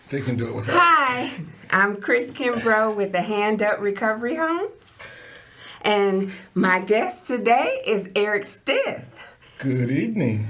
They can do it without. Hi, I'm Chris Kimbrough with the Hand Up Recovery Homes. And my guest today is Eric Stith. Good evening.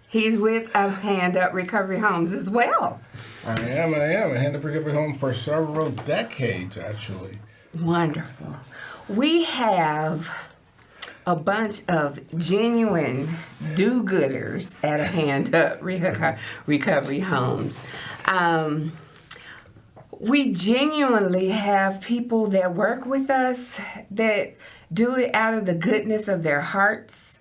He's with a Hand Up Recovery Homes as well. I am. A Hand Up Recovery Home for several decades, actually. Wonderful. We have a bunch of genuine do-gooders at a Hand Up Recovery Homes. We genuinely have people that work with us that do it out of the goodness of their hearts.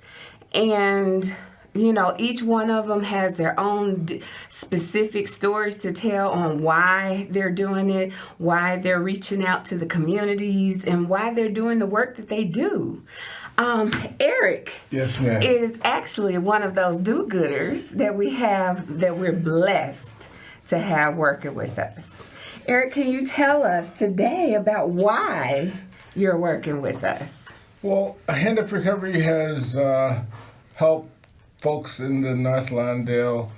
And, you know, each one of them has their own specific stories to tell on why they're doing it, why they're reaching out to the communities, and why they're doing the work that they do. Eric Yes, ma'am. is actually one of those do-gooders that we have, that we're blessed to have working with us. Eric, can you tell us today about why you're working with us? Well, Hand Up Recovery has helped folks in the North Lawndale,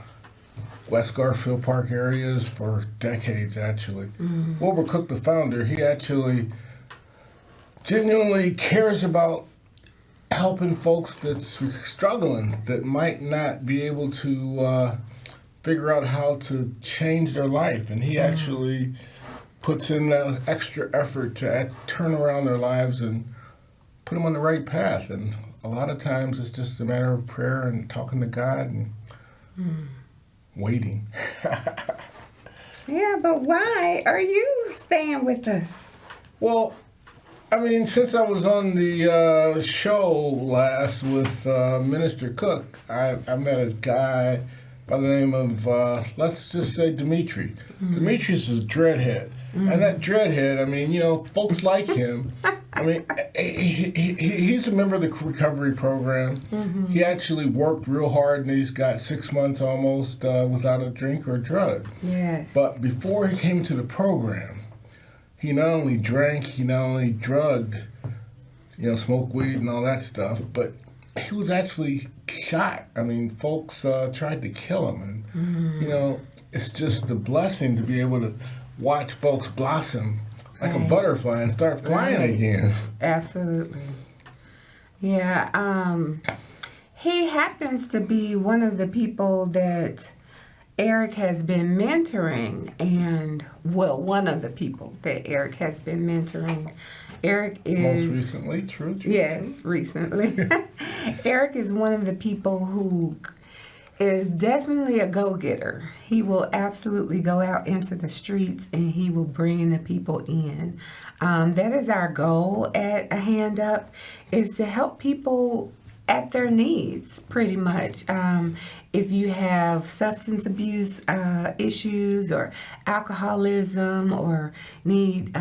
West Garfield Park areas for decades, actually. Wilbur Cook, the founder, he actually genuinely cares about helping folks that's struggling, that might not be able to figure out how to change their life. And he actually puts in that extra effort to turn around their lives and put them on the right path. And a lot of times it's just a matter of prayer and talking to God and waiting. Yeah, but why are you staying with us? Well, I mean, since I was on the show last with Minister Cook, I met a guy by the name of, let's just say, Dimitri. Demetrius is a dreadhead. And that dreadhead, I mean, you know, folks like him. I mean, he's a member of the recovery program. He actually worked real hard, and he's got 6 months almost without a drink or a drug. Yes. But before he came to the program, he not only drank, he not only drugged, you know, smoked weed and all that stuff, but he was actually shot. I mean, folks tried to kill him. And, you know, it's just a blessing to be able to watch folks blossom like a butterfly and start flying again. Absolutely. Yeah. He happens to be one of the people that Eric has been mentoring, and, well, one of the people that Eric has been mentoring. Eric is... Most recently, true. Yes, recently. Eric is one of the people who is definitely a go-getter. He will absolutely go out into the streets and he will bring the people in. That is our goal at A Hand Up, is to help people at their needs, pretty much. If you have substance abuse issues or alcoholism or need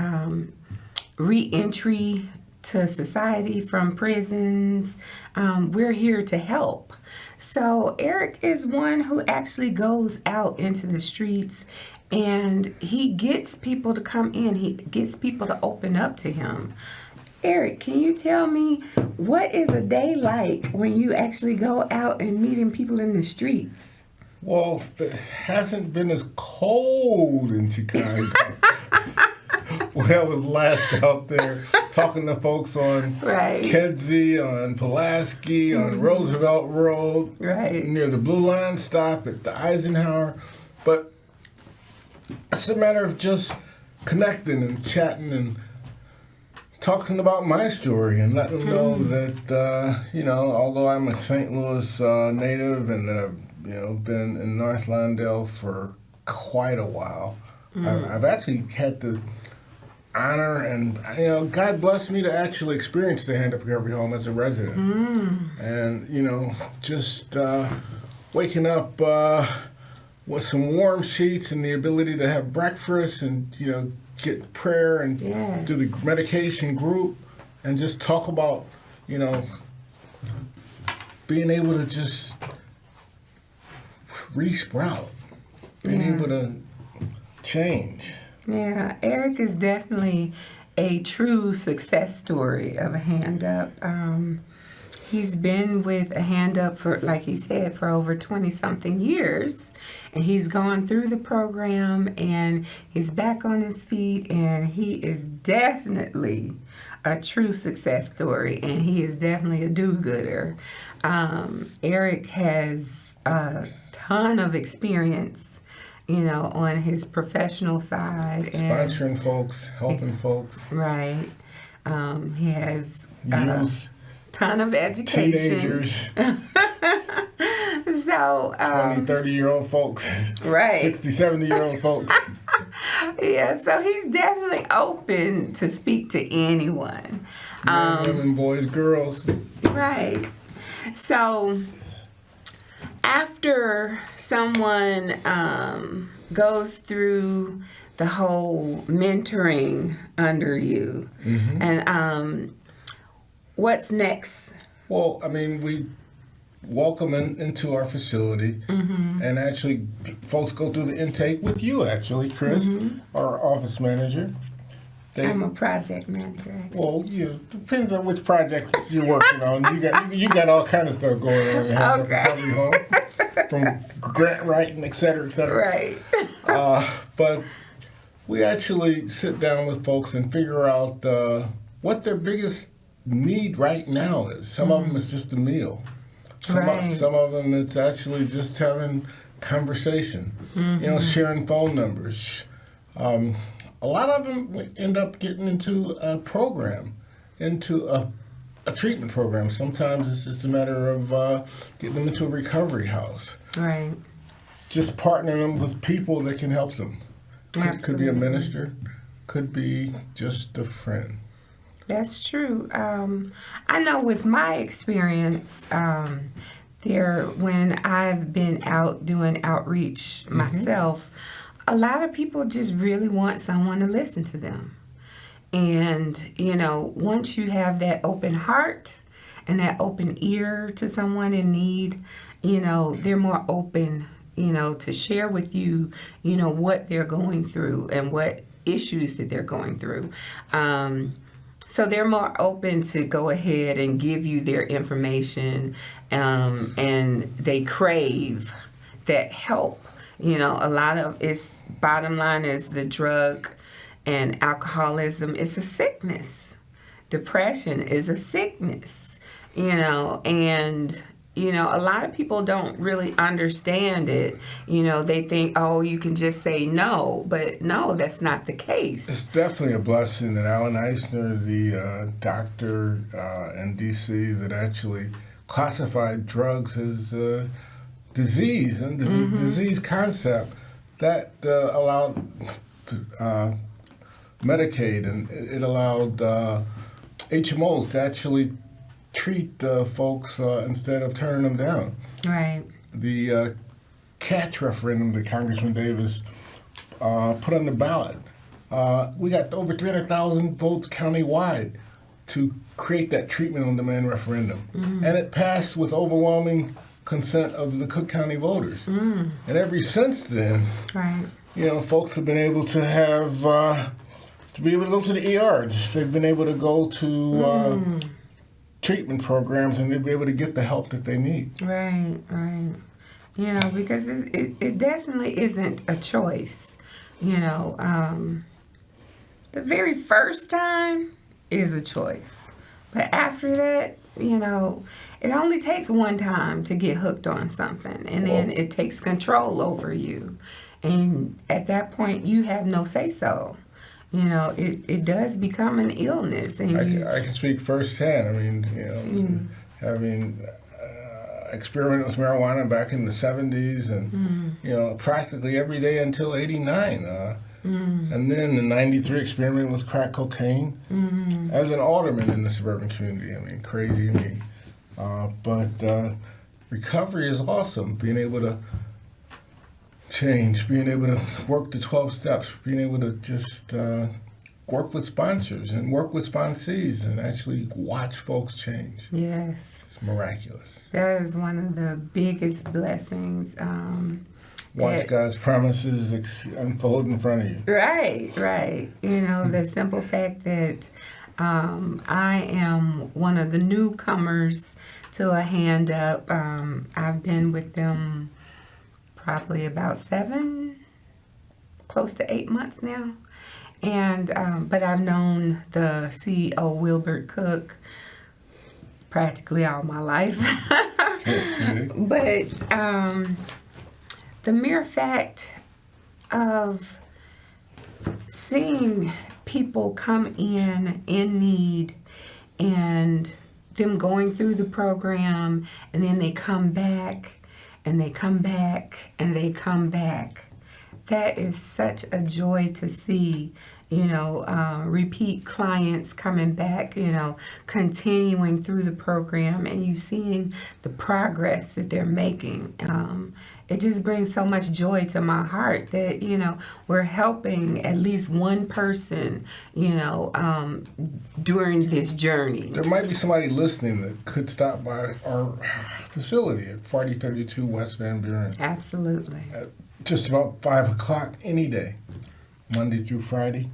re-entry to society from prisons, we're here to help. So Eric is one who actually goes out into the streets and he gets people to come in. He gets people to open up to him. Eric, can you tell me, what is a day like when you actually go out and meeting people in the streets? Well, it hasn't been as cold in Chicago. When I was last out there talking to folks on Kedzie, on Pulaski, on Roosevelt Road, near the Blue Line stop at the Eisenhower. But it's a matter of just connecting and chatting and talking about my story and letting them know that, you know, although I'm a St. Louis native and that I've, you know, been in North Lawndale for quite a while, I've actually had the honor and, you know, God blessed me to actually experience the Hand Up Recovery Home as a resident. And, you know, just waking up with some warm sheets and the ability to have breakfast and, you know, get prayer and do the medication group and just talk about, you know, being able to just re-sprout, being able to change. Yeah, Eric is definitely a true success story of A Hand Up. He's been with A Hand Up for, like he said, for over 20-something years. And he's gone through the program, and he's back on his feet, and he is definitely a true success story, and he is definitely a do-gooder. Eric has a ton of experience, on his professional side. Sponsoring folks, helping folks. Right. He has youth. Ton of education. Teenagers. So 20, 30-year-old folks. Right. 60, 70-year-old folks. Yeah, so he's definitely open to speak to anyone. Men, women, boys, girls. Right. So after someone goes through the whole mentoring under you, and what's next? Well, I mean, we welcome them into our facility, and actually, folks go through the intake with you, actually, Chris, our office manager. I'm a project manager, actually. Well, depends on which project you're working on. You got all kind of stuff going on. Okay. Home, from grant writing, et cetera, et cetera. Right. But we actually sit down with folks and figure out what their biggest need right now is. Some of them is just a meal. Some of them it's actually just having conversation. Sharing phone numbers. A lot of them end up getting into a program, into a treatment program. Sometimes it's just a matter of getting them into a recovery house. Right. Just partnering them with people that can help them. Could be a minister, could be just a friend. That's true. I know with my experience, when I've been out doing outreach myself, a lot of people just really want someone to listen to them. And, once you have that open heart and that open ear to someone in need, they're more open, to share with you, what they're going through and what issues that they're going through. So they're more open to go ahead and give you their information, and they crave that help. A lot of it's bottom line is the drug and alcoholism is a sickness. Depression is a sickness, and a lot of people don't really understand it. They think, oh, you can just say no, but no, that's not the case. It's definitely a blessing that Alan Eisner, the doctor in D.C. that actually classified drugs as disease and disease concept, that allowed Medicaid, and it allowed HMOs to actually treat folks instead of turning them down. Right. The catch referendum that Congressman Davis put on the ballot, we got over 300,000 votes countywide to create that treatment on demand referendum. And it passed with overwhelming consent of the Cook County voters. And ever since then, folks have been able to have, to be able to go to the ER. They've been able to go to treatment programs, and they'll be able to get the help that they need. Right. Because it definitely isn't a choice. The very first time is a choice. But after that, it only takes one time to get hooked on something, and then it takes control over you. And at that point, you have no say-so. It does become an illness. And I can speak firsthand. I mean, having experimented with marijuana back in the 70s and, practically every day until 89. And then in 93, experimenting with crack cocaine as an alderman in the suburban community. I mean, crazy to me. But recovery is awesome. Being able to change, being able to work the 12 steps, being able to just work with sponsors and work with sponsees and actually watch folks change. Yes. It's miraculous. That is one of the biggest blessings. Watch God's promises unfold in front of you. Right. The simple fact that I am one of the newcomers to A Hand Up. I've been with them probably about 7, close to 8 months now. And but I've known the CEO, Wilbert Cook, practically all my life. But the mere fact of seeing people come in need and them going through the program, and then they come back and they come back and they come back, that is such a joy to see. Repeat clients coming back, continuing through the program, and you seeing the progress that they're making. It just brings so much joy to my heart that, we're helping at least one person, during this journey. There might be somebody listening that could stop by our facility at 4032 West Van Buren. Absolutely. At just about 5 o'clock any day, Monday through Friday.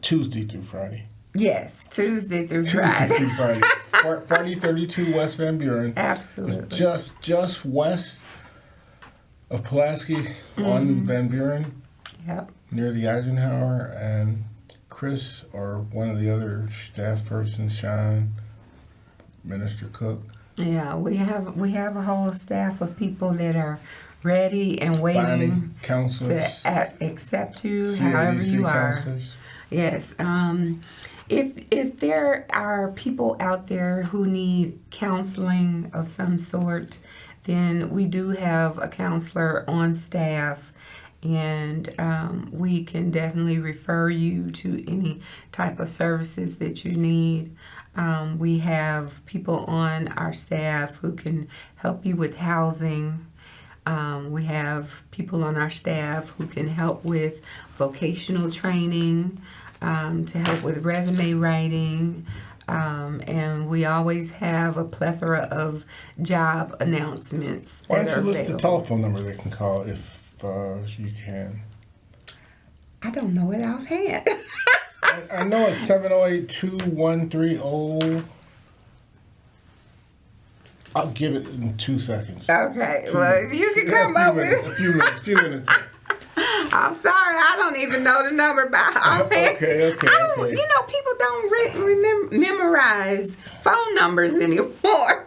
Tuesday through Friday. Yes, Tuesday through Friday. 4032 West Van Buren. Absolutely. It's just west of Pulaski on Van Buren. Yep. Near the Eisenhower, and Chris or one of the other staff persons, Sean, Minister Cook. Yeah, we have a whole staff of people that are ready and waiting counselors, to accept you however you are. Counselors. Yes. If there are people out there who need counseling of some sort, then we do have a counselor on staff, and we can definitely refer you to any type of services that you need. We have people on our staff who can help you with housing. We have people on our staff who can help with vocational training, to help with resume writing, and we always have a plethora of job announcements. Why don't you list the telephone number they can call if you can? I don't know it offhand. I know it's 708-2130. I'll give it in 2 seconds. Okay. Well, if you can come up with a few minutes. I'm sorry, I don't even know the number by offhand. Okay. People don't memorize phone numbers anymore.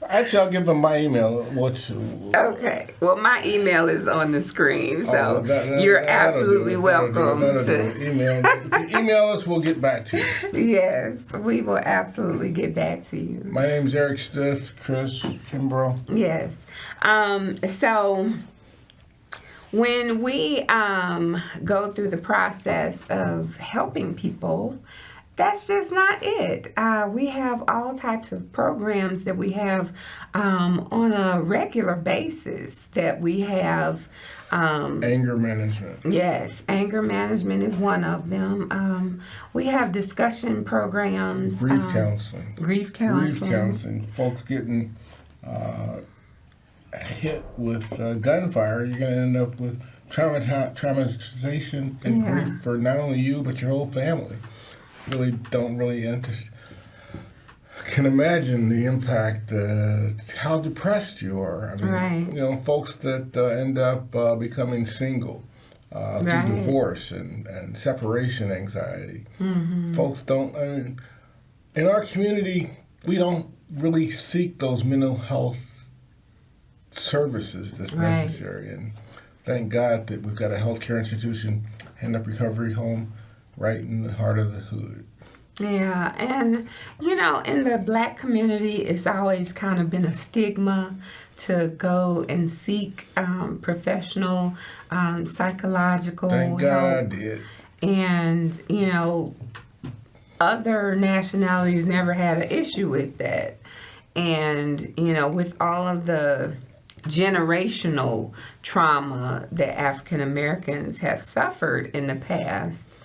Actually, I'll give them my email. Okay. Well, my email is on the screen, so you're absolutely welcome to email us. We'll get back to you. Yes, we will absolutely get back to you. My name's Eric Stith, Chris Kimbrough. Yes. So when we go through the process of helping people, that's just not it. We have all types of programs that we have on a regular basis that we have. Anger management. Yes, anger management is one of them. We have discussion programs. Grief counseling. Grief counseling. Folks getting hit with gunfire, you're going to end up with traumatization and grief for not only you, but your whole family. Can imagine the impact, how depressed you are. Folks that end up becoming single through divorce and separation anxiety. Mm-hmm. Folks don't, in our community, we don't really seek those mental health services that's necessary. And thank God that we've got a healthcare institution, Hand Up Recovery Home, right in the heart of the hood. Yeah, and in the Black community, it's always kind of been a stigma to go and seek professional psychological help. Thank God I did. And other nationalities never had an issue with that. And with all of the generational trauma that African Americans have suffered in the past,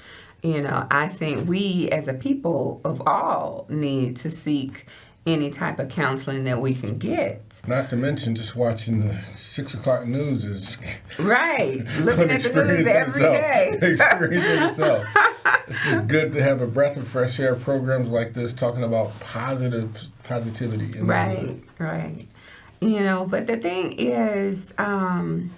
I think we as a people of all need to seek any type of counseling that we can get. Not to mention just watching the 6 o'clock news is... Right. Looking at the news every day. Experience in itself. It's just good to have a breath of fresh air programs like this talking about positivity. Right. But the thing is, I'm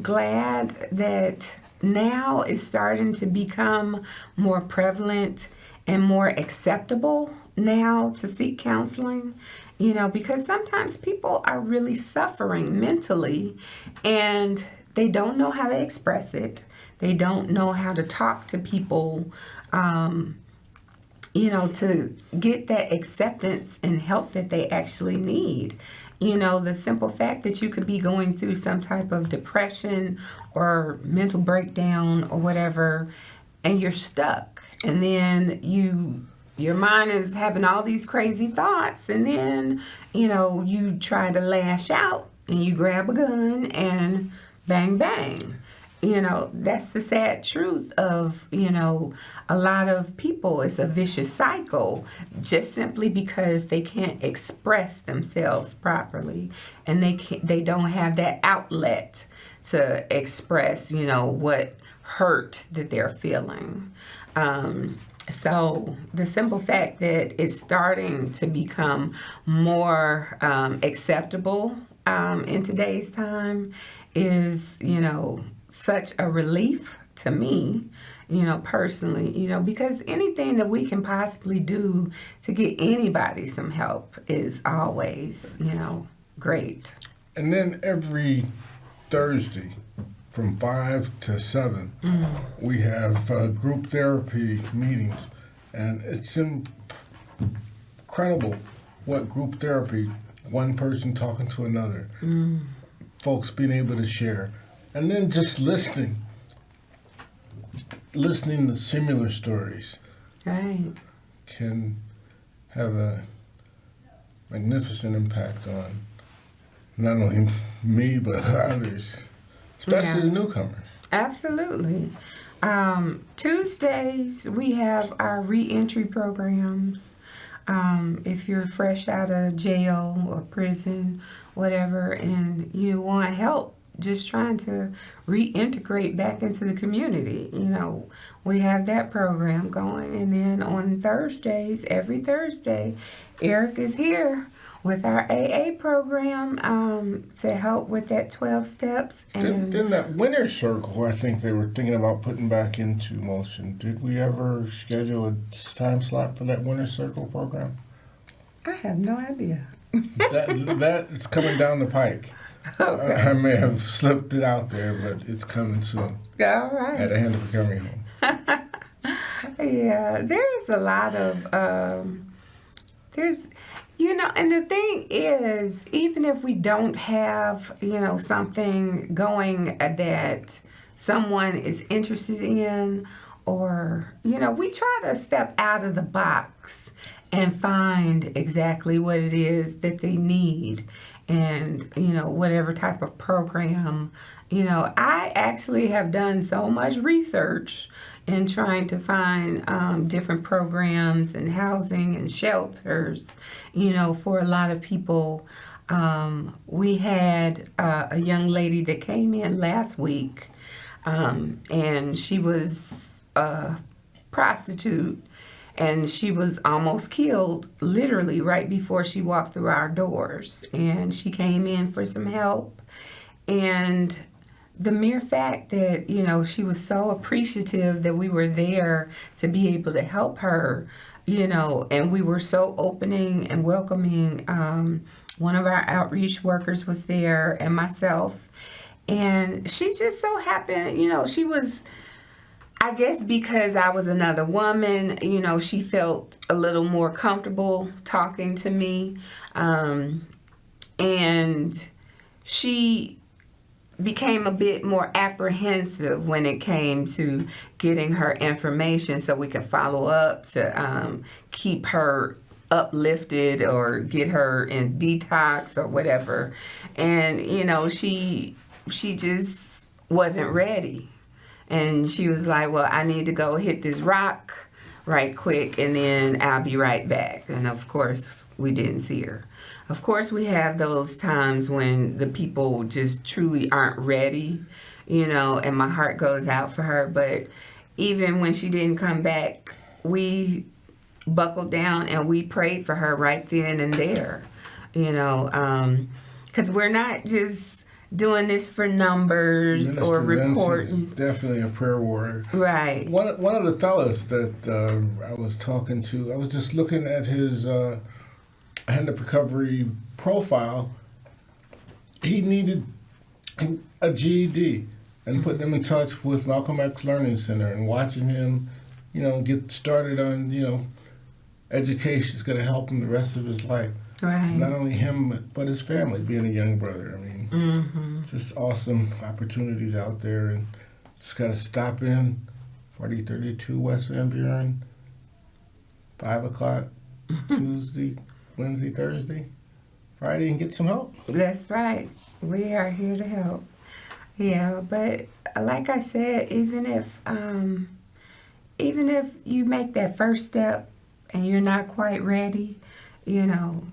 glad that now it's starting to become more prevalent and more acceptable now to seek counseling, because sometimes people are really suffering mentally and they don't know how to express it. They don't know how to talk to people, to get that acceptance and help that they actually need. The simple fact that you could be going through some type of depression or mental breakdown or whatever, and you're stuck. And then your mind is having all these crazy thoughts, and then, you try to lash out and you grab a gun and bang, bang. That's the sad truth of, a lot of people. It's a vicious cycle just simply because they can't express themselves properly, and they don't have that outlet to express, what hurt that they're feeling. So the simple fact that it's starting to become more acceptable in today's time is, such a relief to me, personally, because anything that we can possibly do to get anybody some help is always, great. And then every Thursday from 5 to 7, we have group therapy meetings. And it's incredible what group therapy, one person talking to another, folks being able to share. And then just listening to similar stories, right, can have a magnificent impact on not only me but others, especially the newcomers. Absolutely. Tuesdays we have our reentry programs. If you're fresh out of jail or prison, whatever, and you want help just trying to reintegrate back into the community, we have that program going. And then on Thursdays, every Thursday, Eric is here with our AA program to help with that 12 steps. And then that winter circle, I think they were thinking about putting back into motion. Did we ever schedule a time slot for that winter circle program? I have no idea. that is coming down the pike. Okay. I may have slipped it out there, but it's coming soon. All right. At the end of coming home. Yeah, there's a lot of, and the thing is, even if we don't have, something going that someone is interested in, or, we try to step out of the box and find exactly what it is that they need. And, whatever type of program, I actually have done so much research in trying to find different programs and housing and shelters, for a lot of people. We had a young lady that came in last week, and she was a prostitute. And she was almost killed, literally, right before she walked through our doors. And she came in for some help. And the mere fact that, she was so appreciative that we were there to be able to help her, and we were so opening and welcoming. One of our outreach workers was there, and myself. And she just so happened, she was... I guess because I was another woman, she felt a little more comfortable talking to me. And she became a bit more apprehensive when it came to getting her information so we could follow up to keep her uplifted or get her in detox or whatever. And, she just wasn't ready. And she was like, well, I need to go hit this rock right quick, and then I'll be right back. And, of course, we didn't see her. Of course, we have those times when the people just truly aren't ready, and my heart goes out for her. But even when she didn't come back, we buckled down and we prayed for her right then and there, you know, because we're not just doing this for numbers Minister or reporting. Vince is definitely a prayer warrior. Right. One of the fellas that I was talking to, I was just looking at his hand-up recovery profile. He needed a GED, and putting him in touch with Malcolm X Learning Center and watching him, you know, get started on, you know, education is going to help him the rest of his life. Right. Not only him, but his family, being a young brother. I mean, it's just awesome opportunities out there. And just got to stop in, 4032 West Van Buren, 5 o'clock, Tuesday, Wednesday, Thursday, Friday, and get some help. That's right. We are here to help. Yeah, but like I said, even if you make that first step and you're not quite ready, you know,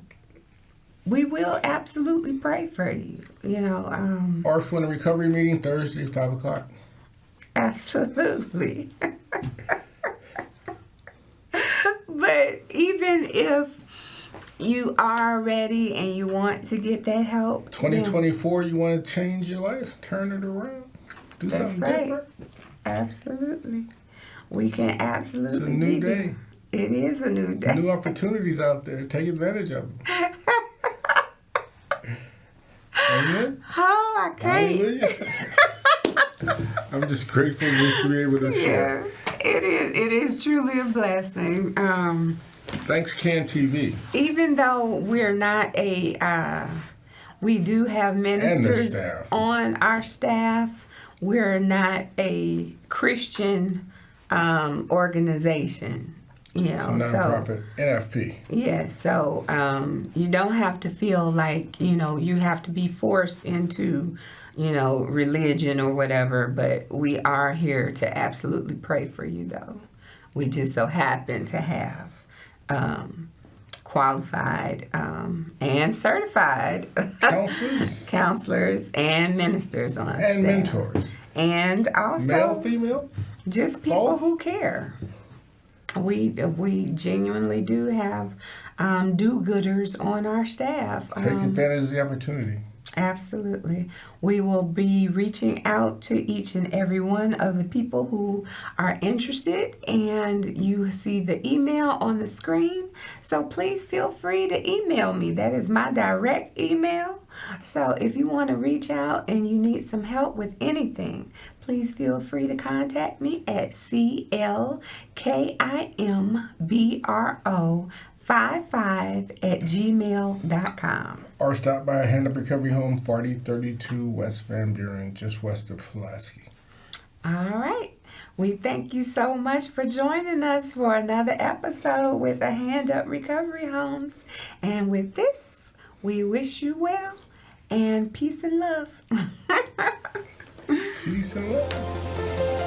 we will absolutely pray for you, you know. Or if you want a recovery meeting, Thursday, 5 o'clock. Absolutely. But even if you are ready and you want to get that help. 2024, you want to change your life, turn it around, do something different. Absolutely. We can absolutely. It's a new day. It is a new day. New opportunities out there. Take advantage of them. Amen. Oh, I can't. Hallelujah. I'm just grateful to be able to share. Yes, it is. It is truly a blessing. Thanks, Can TV. Even though we're not we do have ministers on our staff. We're not a Christian organization. You know, it's a nonprofit, NFP. Yeah, so you don't have to feel like, you know, you have to be forced into, you know, religion or whatever, but we are here to absolutely pray for you, though. We just so happen to have qualified and certified counselors and ministers on staff. And mentors. And also male, female? Just people Both? who care. We genuinely do have do-gooders on our staff. Take advantage of the opportunity. Absolutely. We will be reaching out to each and every one of the people who are interested, and you see the email on the screen. So please feel free to email me. That is my direct email. So if you want to reach out and you need some help with anything, please feel free to contact me at CLKIMBRO55@gmail.com. Or stop by Hand Up Recovery Home, 4032 West Van Buren, just west of Pulaski. All right. We thank you so much for joining us for another episode with the Hand Up Recovery Homes. And with this, we wish you well and peace and love. Peace and love.